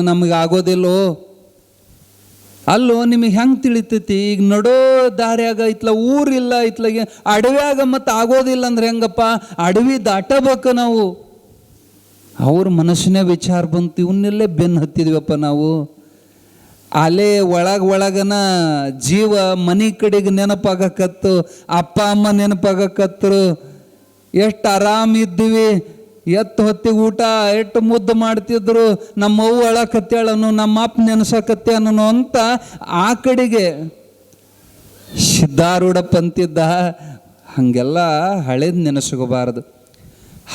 ನಮಗೆ ಆಗೋದಿಲ್ಲೋ. ಅಲ್ಲೋ ನಿಮಗೆ ಹೆಂಗೆ ತಿಳಿತೈತಿ? ಈಗ ನಡೋ ದಾರ್ಯಾಗ ಇತ್ಲ ಊರಿಲ್ಲ, ಇತ್ಲಾಗೆ ಅಡವ್ಯಾಗ ಮತ್ತು ಆಗೋದಿಲ್ಲ ಅಂದ್ರೆ ಹೆಂಗಪ್ಪ? ಅಡವಿ ದಾಟಬೇಕು ನಾವು. ಅವ್ರ ಮನಸ್ಸಿನ ವಿಚಾರ ಬಂತು, ಇವನ್ನೆಲ್ಲೇ ಬೆನ್ನು ಹತ್ತಿದ್ವಪ್ಪ ನಾವು. ಅಲ್ಲೇ ಒಳಗನ ಜೀವ ಮನೆ ಕಡೆಗೆ ನೆನಪಾಗಕತ್ತು, ಅಪ್ಪ ಅಮ್ಮ ನೆನಪಾಗಕತ್ತರು. ಎಷ್ಟು ಆರಾಮಿದ್ದೀವಿ, ಎತ್ತು ಹೊತ್ತಿಗೆ ಊಟ ಎಷ್ಟು ಮುದ್ದು ಮಾಡ್ತಿದ್ರು, ನಮ್ಮ ಅವ್ವ ಅಳಕತ್ತೇಳನು, ನಮ್ಮ ಅಪ್ಪ ನೆನಸಕತ್ತೇನನು ಅಂತ ಆ ಕಡೆಗೆ ಸಿದ್ಧಾರೂಢಪ್ಪ ಅಂತಿದ್ದ. ಹಾಗೆಲ್ಲ ಹಳೇದು ನೆನೆಸ್ಕೋಬಾರ್ದು.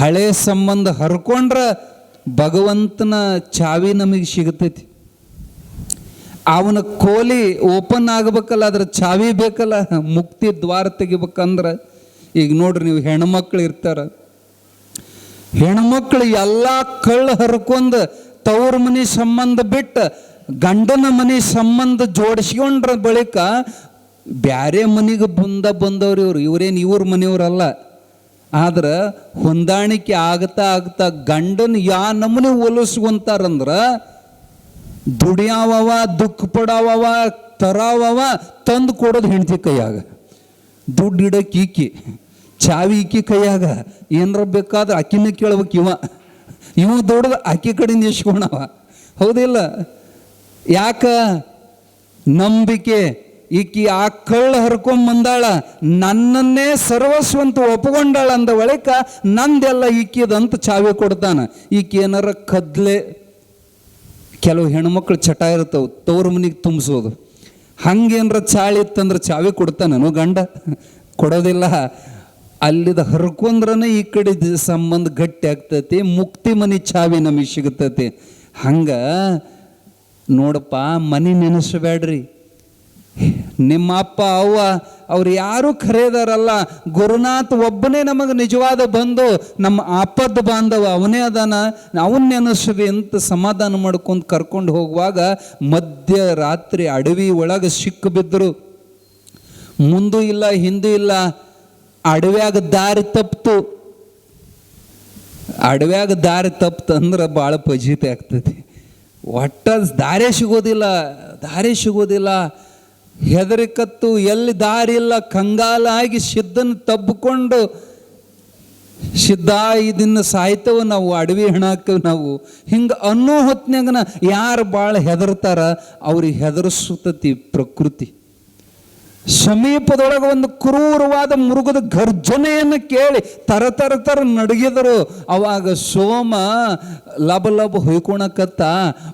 ಹಳೆ ಸಂಬಂಧ ಹರ್ಕೊಂಡ್ರೆ ಭಗವಂತನ ಚಾವಿ ನಮಗೆ ಸಿಗ್ತೈತಿ. ಅವನ ಕೋಲಿ ಓಪನ್ ಆಗಬೇಕಲ್ಲ, ಅದ್ರ ಚಾವಿ ಬೇಕಲ್ಲ. ಮುಕ್ತಿ ದ್ವಾರ ತೆಗಿಬೇಕಂದ್ರೆ ಈಗ ನೋಡ್ರಿ, ನೀವು ಹೆಣ್ಮಕ್ಳು ಇರ್ತಾರ, ಹೆಣ್ಮಕ್ಳು ಎಲ್ಲ ಕಳ್ಳು ಹರ್ಕೊಂಡ್ ತವ್ರ ಮನೆ ಸಂಬಂಧ ಬಿಟ್ಟು ಗಂಡನ ಮನೆ ಸಂಬಂಧ ಜೋಡಿಸ್ಕೊಂಡ್ರ ಬಳಿಕ ಬ್ಯಾರೆ ಮನೆಗೆ ಬಂದವ್ರು ಇವರೇನು ಇವ್ರ ಮನೆಯವ್ರಲ್ಲ. ಆದ್ರೆ ಹೊಂದಾಣಿಕೆ ಆಗ್ತಾ ಗಂಡನ ಯಾ ನಮೂನೆ ಹೋಲಿಸ್ಕೊಂತಾರಂದ್ರ ದುಡಿಯಾವವ, ದುಃಖ ಪಡಾವವ, ತರಾವವ, ತಂದು ಕೊಡೋದು ಹೆಂಡತಿ ಕೈಯಾಗ, ದುಡ್ಡು ಇಡಕ್ಕೆ ಈಕಿ, ಚಾವಿ ಈಕಿ ಕೈಯಾಗ. ಏನಾರ ಬೇಕಾದ್ರೆ ಅಕ್ಕಿನ ಕೇಳ್ಬೇಕು. ಇವ ದೊಡ್ಡದು ಅಕ್ಕಿ ಕಡೆಯಿಂದ ಇಸ್ಕೊಂಡವ. ಹೌದಿಲ್ಲ? ಯಾಕ? ನಂಬಿಕೆ. ಈಕಿ ಆ ಕಳ್ಳ ಹರ್ಕೊಂಬಂದಾಳ, ನನ್ನನ್ನೇ ಸರ್ವಸ್ವಂತ ಒಪ್ಕೊಂಡಾಳ ಅಂದ ಬಳಿಕ ನಂದೆಲ್ಲ ಈಕಿದಂತ ಚಾವಿ ಕೊಡ್ತಾನ. ಈಕಿ ಏನಾರ ಕದ್ಲೆ, ಕೆಲವು ಹೆಣ್ಮಕ್ಳು ಚಟ ಇರ್ತಾವೆ ತವ್ರ ಮನೆಗೆ ತುಂಬಿಸೋದು. ಹಂಗೇನ್ರ ಚಾಳಿ ಇತ್ತಂದ್ರೆ ಚಾವಿ ಕೊಡ್ತಾನನು ಗಂಡ? ಕೊಡೋದಿಲ್ಲ. ಅಲ್ಲಿದ ಹರ್ಕೊಂಡ್ರನೇ ಈ ಕಡೆ ಸಂಬಂಧ ಗಟ್ಟಿ ಆಗ್ತೈತಿ, ಮುಕ್ತಿ ಮನೆ ಚಾವಿ ನಮಗೆ ಸಿಗುತ್ತೈತಿ. ಹಂಗ ನೋಡಪ್ಪ, ಮನೆ ನೆನೆಸಬೇಡ್ರಿ. ನಿಮ್ಮ ಅಪ್ಪ ಅವ್ವ ಅವ್ರು ಯಾರೂ ಖರೇದಾರಲ್ಲ. ಗುರುನಾಥ್ ಒಬ್ಬನೇ ನಮಗೆ ನಿಜವಾದ ಬಂದು, ನಮ್ಮ ಆಪದ್ ಬಾಂಧವ ಅವನೇ ಅದಾನ, ಅವನ್ನ ನೆನೆಸ್ವಿ ಅಂತ ಸಮಾಧಾನ ಮಾಡ್ಕೊಂಡು ಕರ್ಕೊಂಡು ಹೋಗುವಾಗ ಮಧ್ಯರಾತ್ರಿ ಅಡವಿ ಒಳಗೆ ಸಿಕ್ಕು ಬಿದ್ದರು. ಮುಂದೂ ಇಲ್ಲ ಹಿಂದೂ ಇಲ್ಲ. ಅಡವ್ಯಾಗ ದಾರಿ ತಪ್ತು. ಅಡವ್ಯಾಗ ದಾರಿ ತಪ್ತು ಅಂದ್ರೆ ಭಾಳ ಫಜೀತಿ ಆಗ್ತೈತಿ. ಒಟ್ಟ ದಾರಿ ಸಿಗೋದಿಲ್ಲ. ಹೆದರಿಕತ್ತು, ಎಲ್ಲಿ ದಾರಿ ಇಲ್ಲ, ಕಂಗಾಲಾಗಿ ಸಿದ್ಧನ ತಬ್ಬಿಕೊಂಡು, ಸಿದ್ಧ ಇದನ್ನು ಸಾಯ್ತವ ನಾವು, ಅಡವಿ ಹೆಣಾಕವ್ ನಾವು, ಹಿಂಗೆ ಅನ್ನೋ ಹೊತ್ನ್ಯಾಗನ ಯಾರು ಭಾಳ ಹೆದರ್ತಾರ ಅವ್ರಿಗೆ ಹೆದರ್ಸುತ್ತತಿ ಪ್ರಕೃತಿ. ಸಮೀಪದೊಳಗೆ ಒಂದು ಕ್ರೂರವಾದ ಮೃಗದ ಗರ್ಜನೆಯನ್ನು ಕೇಳಿ ತರ ನಡಗಿದರು. ಅವಾಗ ಸೋಮ ಲಬ ಹೊಯ್ಕೊಳಕತ್ತ.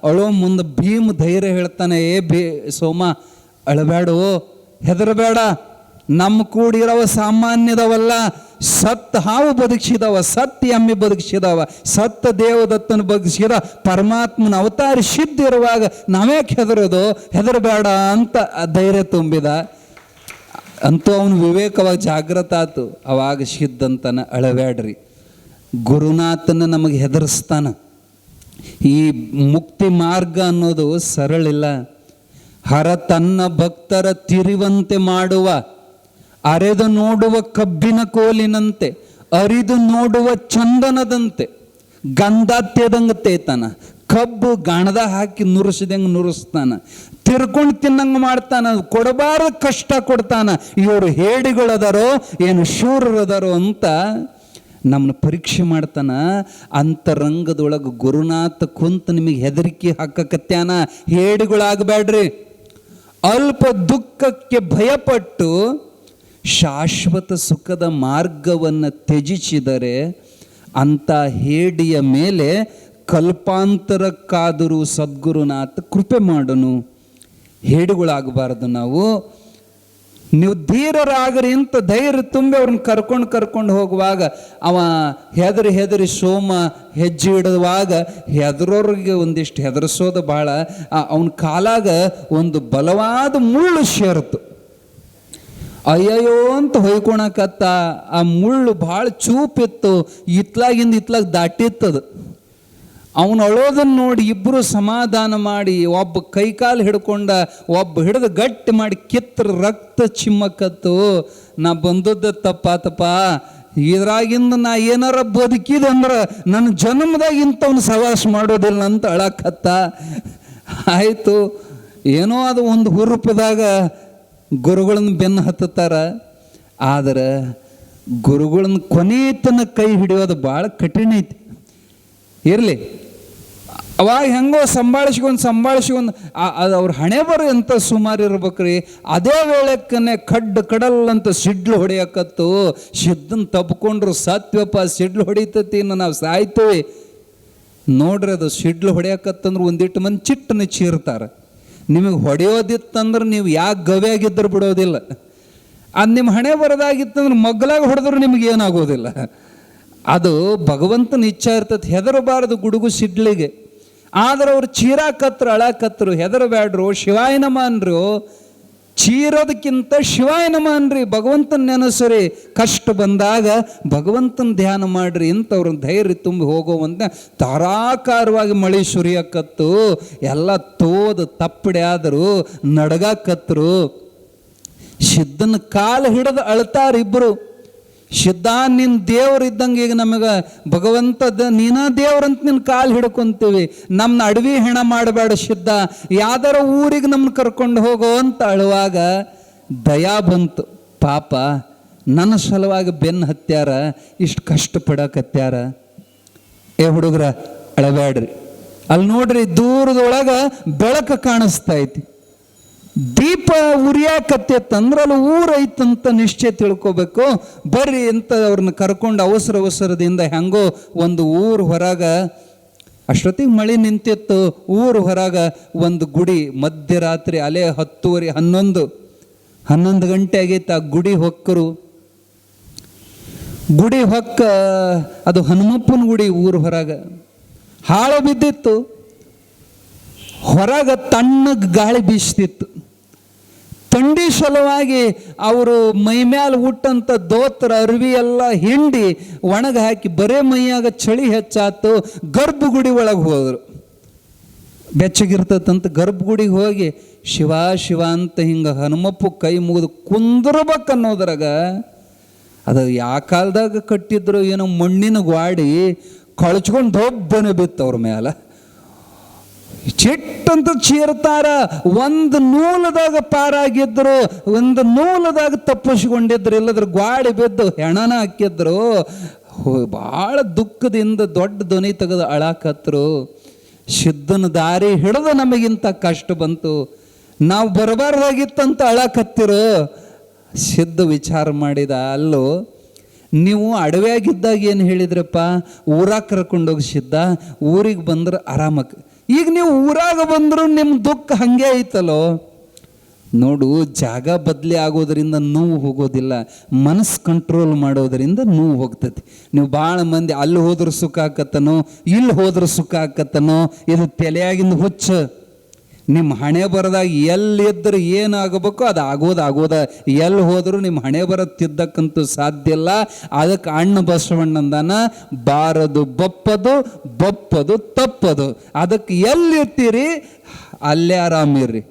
ಅಳೋ ಮುಂದೆ ಭೀಮ್ ಧೈರ್ಯ ಹೇಳ್ತಾನೆ, ಸೋಮ ಅಳಬೇಡು, ಹೆದರಬೇಡ, ನಮ್ಮ ಕೂಡಿರವ ಸಾಮಾನ್ಯದವಲ್ಲ. ಸತ್ ಹಾವು ಬದುಕಿಸಿದವ, ಸತ್ ಎಮ್ಮೆ ಬದುಕಿಸಿದವ, ಸತ್ತ ದೇವದತ್ತನ ಬದುಕಿಸಿದ ಪರಮಾತ್ಮನ ಅವತಾರ ಸಿದ್ಧ ಇರುವಾಗ ನಾವ್ಯಾಕೆ ಹೆದರೋದು? ಹೆದರಬೇಡ ಅಂತ ಧೈರ್ಯ ತುಂಬಿದ. ಅಂತೂ ಅವನು ವಿವೇಕವಾಗಿ ಜಾಗೃತ ಆತು. ಅವಾಗ ಸಿದ್ಧಂತನ ಅಳಬೇಡ್ರಿ. ಗುರುನಾಥನ ನಮಗೆ ಹೆದರಿಸ್ತಾನ. ಈ ಮುಕ್ತಿ ಮಾರ್ಗ ಅನ್ನೋದು ಸರಳಿಲ್ಲ. ಹರ ತನ್ನ ಭಕ್ತರ ತಿರುವಂತೆ ಮಾಡುವ, ಅರೆದು ನೋಡುವ ಕಬ್ಬಿನ ಕೋಲಿನಂತೆ, ಅರಿದು ನೋಡುವ ಚಂದನದಂತೆ, ಗಂಧಾತ್ಯದಂಗೆ ತೇತಾನ. ಕಬ್ಬು ಗಾಣದ ಹಾಕಿ ನುರಿಸಿದಂಗೆ ನುರಿಸ್ತಾನ, ತಿರ್ಕೊಂಡು ತಿನ್ನಂಗೆ ಮಾಡ್ತಾನ, ಕೊಡಬಾರ್ದು ಕಷ್ಟ ಕೊಡ್ತಾನ. ಇವರು ಹೇಡಿಗಳದಾರೋ ಏನು ಶೂರರದಾರೋ ಅಂತ ನಮ್ಮನ್ನ ಪರೀಕ್ಷೆ ಮಾಡ್ತಾನ. ಅಂತರಂಗದೊಳಗೆ ಗುರುನಾಥ ಕುಂತ ನಿಮಗೆ ಹೆದರಿಕೆ ಹಾಕಕತ್ಯಾನ. ಹೇಡಿಗಳಾಗಬೇಡ್ರಿ. ಅಲ್ಪ ದುಃಖಕ್ಕೆ ಭಯಪಟ್ಟು ಶಾಶ್ವತ ಸುಖದ ಮಾರ್ಗವನ್ನು ತ್ಯಜಿಸಿದರೆ ಅಂಥ ಹೇಡಿಯ ಮೇಲೆ ಕಲ್ಪಾಂತರಕ್ಕಾದರೂ ಸದ್ಗುರುನಾಥ ಕೃಪೆ ಮಾಡನು. ಹೇಡುಗಳಾಗಬಾರ್ದು ನಾವು. ನೀವು ಧೀರರಾಗ್ರಿ ಅಂತ ಧೈರ್ಯ ತುಂಬಿ ಅವ್ರನ್ನ ಕರ್ಕೊಂಡು ಹೋಗುವಾಗ ಅವ ಹೆದರಿ ಸೋಮ ಹೆಜ್ಜೆ ಇಡುವಾಗ ಹೆದರೋರಿಗೆ ಒಂದಿಷ್ಟು ಹೆದರಿಸೋದು ಭಾಳ. ಅವನ ಕಾಲಾಗ ಒಂದು ಬಲವಾದ ಮುಳ್ಳು ಸೇರ್ತು. ಅಯ್ಯಯ್ಯೋ ಅಂತ ಹೊಯ್ಕೊಳಕತ್ತ. ಆ ಮುಳ್ಳು ಭಾಳ ಚೂಪಿತ್ತು, ಇತ್ಲಾಗ ದಾಟಿತ್ತದು. ಅವನು ಅಳೋದನ್ನು ನೋಡಿ ಇಬ್ಬರು ಸಮಾಧಾನ ಮಾಡಿ, ಒಬ್ಬ ಕೈಕಾಲು ಹಿಡ್ಕೊಂಡ, ಒಬ್ಬ ಹಿಡಿದು ಗಟ್ಟಿ ಮಾಡಿ ಕಿತ್ರ ರಕ್ತ ಚಿಮ್ಮಕತ್ತು. ನಾ ಬಂದದ್ದು ತಪ್ಪಾತಪ್ಪ, ಇದ್ರಾಗಿಂದ ನಾ ಏನಾರ ಬದುಕಿದೆ ಅಂದ್ರೆ ನನ್ನ ಜನ್ಮದಾಗ ಇಂಥವ್ನು ಸವಾಸ ಮಾಡೋದಿಲ್ಲ ಅಂತ ಅಳಕತ್ತ. ಆಯಿತು, ಏನೋ ಅದು ಒಂದು ಹುರುಪದಾಗ ಗುರುಗಳನ್ನ ಬೆನ್ನು ಹತ್ತುತ್ತಾರ. ಆದರೆ ಗುರುಗಳನ್ನ ಕೊನೆ ತನಕ ಕೈ ಹಿಡಿಯೋದು ಭಾಳ ಕಠಿಣ ಐತಿ. ಇರಲಿ, ಅವಾಗ ಹೆಂಗೋ ಸಂಭಾಳಿಸ್ಕೊಂಡು ಅದು ಅವ್ರ ಹಣೆ ಬರೋ ಎಂಥ ಸುಮಾರು ಇರ್ಬೇಕ್ರಿ. ಅದೇ ವೇಳೆಕ್ಕನೆ ಕಡಲ್ ಅಂತ ಸಿಡ್ಲು ಹೊಡೆಯಕತ್ತು. ಸಿದ್ದನ್ ತಪ್ಕೊಂಡ್ರು ಸತ್ವಪ್ಪ, ಸಿಡ್ಲು ಹೊಡಿತತಿ, ನಾವು ಸಾಯ್ತೀವಿ ನೋಡ್ರಿ. ಅದು ಸಿಡ್ಲು ಹೊಡೆಯಕತ್ತಂದ್ರೆ ಒಂದಿಟ್ಟು ಮಂದಿ ಚಿಟ್ಟನ ಚೀರ್ತಾರೆ. ನಿಮಗೆ ಹೊಡೆಯೋದಿತ್ತಂದ್ರೆ ನೀವು ಯಾಕೆ ಗವ್ಯಾಗಿದ್ದರೂ ಬಿಡೋದಿಲ್ಲ. ಅದು ನಿಮ್ಮ ಹಣೆ ಬರೋದಾಗಿತ್ತಂದ್ರೆ ಮಗ್ಲಾಗ ಹೊಡೆದ್ರು ನಿಮ್ಗೆ ಏನಾಗೋದಿಲ್ಲ. ಅದು ಭಗವಂತನ ಇಚ್ಛಾ ಇರ್ತದೆ. ಹೆದರಬಾರದು ಗುಡುಗು ಸಿಡ್ಲಿಗೆ. ಆದ್ರೆ ಅವ್ರು ಚೀರಾಕತ್ರು, ಅಳಕತ್ರು. ಹೆದರಬ್ಯಾಡ್ರು, ಶಿವಾಯ ನಮ ಅನ್ರು. ಚೀರೋದಕ್ಕಿಂತ ಶಿವಾಯ ನಮ ಅನ್ರಿ, ಭಗವಂತನ ನೆನಸ್ರಿ. ಕಷ್ಟ ಬಂದಾಗ ಭಗವಂತನ ಧ್ಯಾನ ಮಾಡ್ರಿ ಇಂಥವ್ರ ಧೈರ್ಯ ತುಂಬಿ ಹೋಗೋವಂತ ಧಾರಾಕಾರವಾಗಿ ಮಳೆ ಸುರಿಯಕತ್ತು. ಎಲ್ಲ ತೋದು ತಪ್ಪಡೆ ಆದರು, ನಡಗಾಕತ್ರು. ಸಿದ್ಧನ ಕಾಲು ಹಿಡಿದು ಅಳ್ತಾರಿಬ್ಬರು. ಸಿದ್ಧ, ನಿನ್ನ ದೇವ್ರು ಇದ್ದಂಗೆ ಈಗ ನಮಗೆ ಭಗವಂತದ ನೀನ ದೇವ್ರಂತ ನಿನ್ನ ಕಾಲು ಹಿಡ್ಕೊಂತೀವಿ. ನಮ್ಮನ್ನ ಅಡವಿ ಹೆಣ ಮಾಡಬೇಡ ಸಿದ್ಧ, ಯಾವ್ದಾರ ಊರಿಗೆ ನಮ್ಮನ್ನ ಕರ್ಕೊಂಡು ಹೋಗೋ ಅಂತ ಅಳುವಾಗ ದಯಾ ಬಂತು. ಪಾಪ ನನ್ನ ಸಲುವಾಗಿ ಬೆನ್ನು ಹತ್ಯಾರ, ಇಷ್ಟು ಕಷ್ಟಪಡಕತ್ಯಾರ. ಏ ಹುಡುಗ್ರ ಅಳಬೇಡ್ರಿ. ಅಲ್ಲಿ ನೋಡ್ರಿ, ದೂರದೊಳಗೆ ಬೆಳಕು ಕಾಣಿಸ್ತಾ ಐತಿ. ದೀಪ ಉರಿಯಾಕತ್ತೈತಂದ್ರೆ ಅಲ್ಲಿ ಊರೈತಂತ ನಿಶ್ಚಯ ತಿಳ್ಕೊಬೇಕು. ಬರ್ರಿ ಅಂತ ಅವ್ರನ್ನ ಕರ್ಕೊಂಡು ಅವಸರದಿಂದ ಹೆಂಗೋ ಒಂದು ಊರು ಹೊರಗ, ಅಷ್ಟೊತ್ತಿಗೆ ಮಳೆ ನಿಂತಿತ್ತು. ಊರು ಹೊರಗ ಒಂದು ಗುಡಿ, ಮಧ್ಯರಾತ್ರಿ ಅಲೆ 10:30 11 ಗಂಟೆ ಆಗೈತೆ. ಆ ಗುಡಿ ಹೊಕ್ಕರು. ಗುಡಿ ಹೊಕ್ಕ ಅದು ಹನುಮಪ್ಪನ ಗುಡಿ. ಊರು ಹೊರಗ ಹಾಳು ಬಿದ್ದಿತ್ತು. ಹೊರಗ ತಣ್ಣಗೆ ಗಾಳಿ ಬೀಸ್ತಿತ್ತು. ಥಂಡಿ ಸಲುವಾಗಿ ಅವರು ಮೈಮ್ಯಾಲ ಹುಟ್ಟಂಥ ದೋತ್ರ ಅರ್ವಿ ಎಲ್ಲ ಹಿಂಡಿ ಒಣಗ ಹಾಕಿ ಬರೇ ಮೈಯಾಗ ಚಳಿ ಹೆಚ್ಚಾತು. ಗರ್ಭಗುಡಿ ಒಳಗೆ ಹೋದರು. ಬೆಚ್ಚಗಿರ್ತದಂತ ಗರ್ಭಗುಡಿಗೆ ಹೋಗಿ ಶಿವ ಶಿವ ಅಂತ ಹಿಂಗೆ ಹನುಮಪ್ಪ ಕೈ ಮುಗಿದು ಕುಂದ್ರಬೇಕನ್ನೋದ್ರಾಗ, ಅದು ಯಾವ ಕಾಲದಾಗ ಕಟ್ಟಿದ್ರು ಏನೋ ಮಣ್ಣಿನ ಗ್ವಾಡಿ ಕಳ್ಚ್ಕೊಂಡು ದೊಬ್ಬನೆ ಬಿತ್ತು ಅವ್ರ ಮೇಲೆ. ಚಿಟ್ಟಂತ ಚೀರ್ತಾರ. ಒಂದು ನೂಲದಾಗ ಪಾರಾಗಿದ್ರು, ಒಂದು ನೂಲದಾಗ ತಪ್ಪಿಸ್ಕೊಂಡಿದ್ರು, ಇಲ್ಲದ್ರ ಗ್ವಾಡಿ ಬಿದ್ದು ಹೆಣನ ಹಾಕಿದ್ರು. ಭಾಳ ದುಃಖದಿಂದ ದೊಡ್ಡ ಧ್ವನಿ ತೆಗೆದು ಅಳಾಕತ್ರು. ಸಿದ್ಧನ ದಾರಿ ಹಿಡಿದು ನಮಗಿಂತ ಕಷ್ಟ ಬಂತು, ನಾವು ಬರಬಾರ್ದಾಗಿತ್ತಂತ ಅಳಾಕತ್ತಿರು. ಸಿದ್ಧ ವಿಚಾರ ಮಾಡಿದ, ಅಲ್ಲೋ ನೀವು ಅಡವ್ಯಾಗಿದ್ದಾಗ ಏನು ಹೇಳಿದ್ರಪ್ಪ, ಊರಾಗ ಕರ್ಕೊಂಡೋಗಿ ಸಿದ್ಧ, ಊರಿಗೆ ಬಂದ್ರೆ ಆರಾಮಕ್ಕೆ. ಈಗ ನೀವು ಊರಾಗ ಬಂದರೂ ನಿಮ್ಮ ದುಃಖ ಹಾಗೆ ಐತಲ್ಲೋ. ನೋಡು, ಜಾಗ ಬದಲಿ ಆಗೋದ್ರಿಂದ ನೋವು ಹೋಗೋದಿಲ್ಲ, ಮನಸ್ಸು ಕಂಟ್ರೋಲ್ ಮಾಡೋದರಿಂದ ನೋವು ಹೋಗ್ತೈತಿ. ನೀವು ಭಾಳ ಮಂದಿ ಅಲ್ಲಿ ಹೋದ್ರೆ ಸುಖ ಆಕತ್ತನೋ, ಇಲ್ಲಿ ಹೋದ್ರೆ ಸುಖ ಆಕತ್ತನೋ, ಇದು ತಲೆಯಾಗಿಂದ ಹುಚ್ಚ. ನಿಮ್ಮ ಹಣೆ ಬರದಾಗ ಎಲ್ಲಿದ್ದರೆ ಏನಾಗಬೇಕು ಅದು ಆಗೋದ. ಎಲ್ಲಿ ಹೋದರೂ ನಿಮ್ಮ ಹಣೆ ಬರ ತಿದ್ದಕ್ಕಂತೂ ಸಾಧ್ಯ ಇಲ್ಲ. ಅದಕ್ಕೆ ಅಣ್ಣ ಬಸವಣ್ಣಂದನ ಬಾರದು ಬಪ್ಪದು, ಬಪ್ಪದು ತಪ್ಪದು. ಅದಕ್ಕೆ ಎಲ್ಲಿರ್ತೀರಿ ಅಲ್ಲೇ ಆರಾಮಿರ್ರಿ.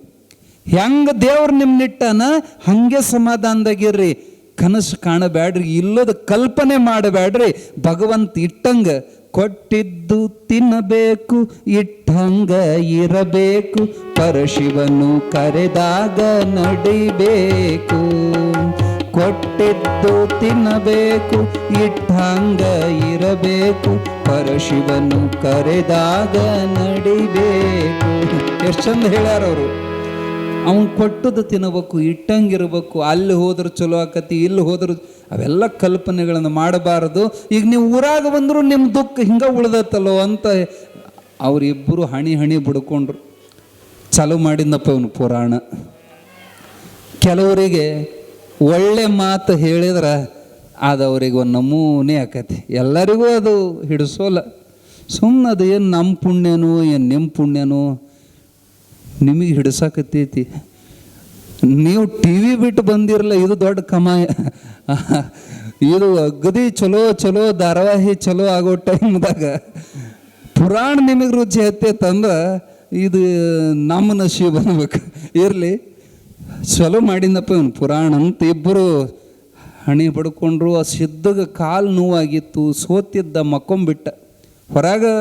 ಹೆಂಗೆ ದೇವ್ರು ನಿಮ್ಮನ್ನಿಟ್ಟನ ಹಂಗೆ ಸಮಾಧಾನದಾಗಿರ್ರಿ. ಕನಸು ಕಾಣಬೇಡ್ರಿ, ಇಲ್ಲದ ಕಲ್ಪನೆ ಮಾಡಬೇಡ್ರಿ. ಭಗವಂತ ಇಟ್ಟಂಗ ಕೊಟ್ಟಿದ್ದು ತಿನ್ನಬೇಕು, ಇಟ್ಟಂಗ ಇರಬೇಕು, ಪರಶಿವನು ಕರೆದಾಗ ನಡಿಬೇಕು. ಕೊಟ್ಟಿದ್ದು ತಿನ್ನಬೇಕು, ಇಟ್ಟಂಗ ಇರಬೇಕು, ಪರಶಿವನು ಕರೆದಾಗ ನಡಿಬೇಕು. ಎಷ್ಟು ಚಂದ ಹೇಳ್ಯಾರ ಅವರು. ಅವನು ಕೊಟ್ಟದ್ದು ತಿನ್ನಬೇಕು, ಇಟ್ಟಂಗಿರ್ಬೇಕು. ಅಲ್ಲಿ ಹೋದ್ರೆ ಚಲೋ ಆಕತಿ, ಇಲ್ಲಿ ಹೋದ್ರೆ ಅವೆಲ್ಲ ಕಲ್ಪನೆಗಳನ್ನು ಮಾಡಬಾರದು. ಈಗ ನೀವು ಊರಾಗ ಬಂದರೂ ನಿಮ್ಮ ದುಃಖ ಹಿಂಗೆ ಉಳ್ದತ್ತಲ್ಲೋ ಅಂತ ಅವರಿಬ್ಬರು ಹಣಿ ಬಿಡ್ಕೊಂಡ್ರು. ಚಾಲು ಮಾಡಿದ್ನಪ್ಪ ಅವನು ಪುರಾಣ. ಕೆಲವರಿಗೆ ಒಳ್ಳೆ ಮಾತು ಹೇಳಿದ್ರೆ ಅದು ಅವ್ರಿಗೆ ಒಂದು ನಮೂನೆ ಆಕತಿ. ಎಲ್ಲರಿಗೂ ಅದು ಹಿಡಿಸೋಲ್ಲ. ಸುಮ್ಮನೆ ಅದು ಏನು ನಮ್ಮ ಪುಣ್ಯನೋ ಏನು ನಿಮ್ಮ ಪುಣ್ಯನೋ ನಿಮಗೆ ಹಿಡಿಸಾಕತ್ತೈತಿ. ನೀವು ಟಿ ವಿ ಬಿಟ್ಟು ಬಂದಿರಲ್ಲ, ಇದು ದೊಡ್ಡ ಕಮಾಯ. ಇದು ಅಗದಿ ಚಲೋ ಧಾರಾವಾಹಿ ಚಲೋ ಆಗೋ ಟೈಮ್ದಾಗ ಪುರಾಣ ನಿಮಗೆ ರುಚಿ ಹತ್ತೈತಂದ್ರೆ ಇದು ನಮ್ಮ ನಶೀಬ್ ಅನ್ಬೇಕು. ಇರಲಿ, ಚಲೋ ಮಾಡಿದಪ್ಪ ಇವನು ಪುರಾಣ ಅಂತ ಇಬ್ಬರು ಹಣಿ ಬಡ್ಕೊಂಡ್ರು. ಆ ಸಿದ್ಧಗೆ ಕಾಲು ನೋವಾಗಿತ್ತು, ಸೋತಿದ್ದ, ಮಕ್ಕೊಂಬಿಟ್ಟ. ಹೊರಗೆ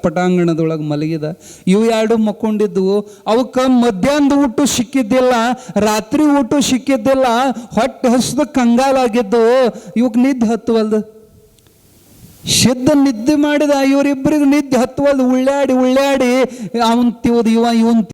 ಪಟಾಂಗಣದೊಳಗೆ ಮಲಗಿದ. ಇವು ಎರಡು ಮಕ್ಕೊಂಡಿದ್ದವು. ಅವಕ್ಕೆ ಮಧ್ಯಾಹ್ನದ ಊಟ ಸಿಕ್ಕಿದ್ದಿಲ್ಲ, ರಾತ್ರಿ ಊಟ ಸಿಕ್ಕಿದ್ದಿಲ್ಲ, ಹೊಟ್ಟೆ ಹಸ್ದ ಕಂಗಾಲಾಗಿದ್ದು. ಇವಕ್ಕೆ ನಿದ್ದೆ ಹತ್ತುವಲ್ದು. ಸಿದ್ಧ ನಿದ್ದೆ ಮಾಡಿದ, ಇವರಿಬ್ಬರಿಗೆ ನಿದ್ದೆ ಹತ್ತುವಲ್ದು. ಉಳ್ಳಾಡಿ ಅವನ್ ತಿವ್ದು ಇವನ್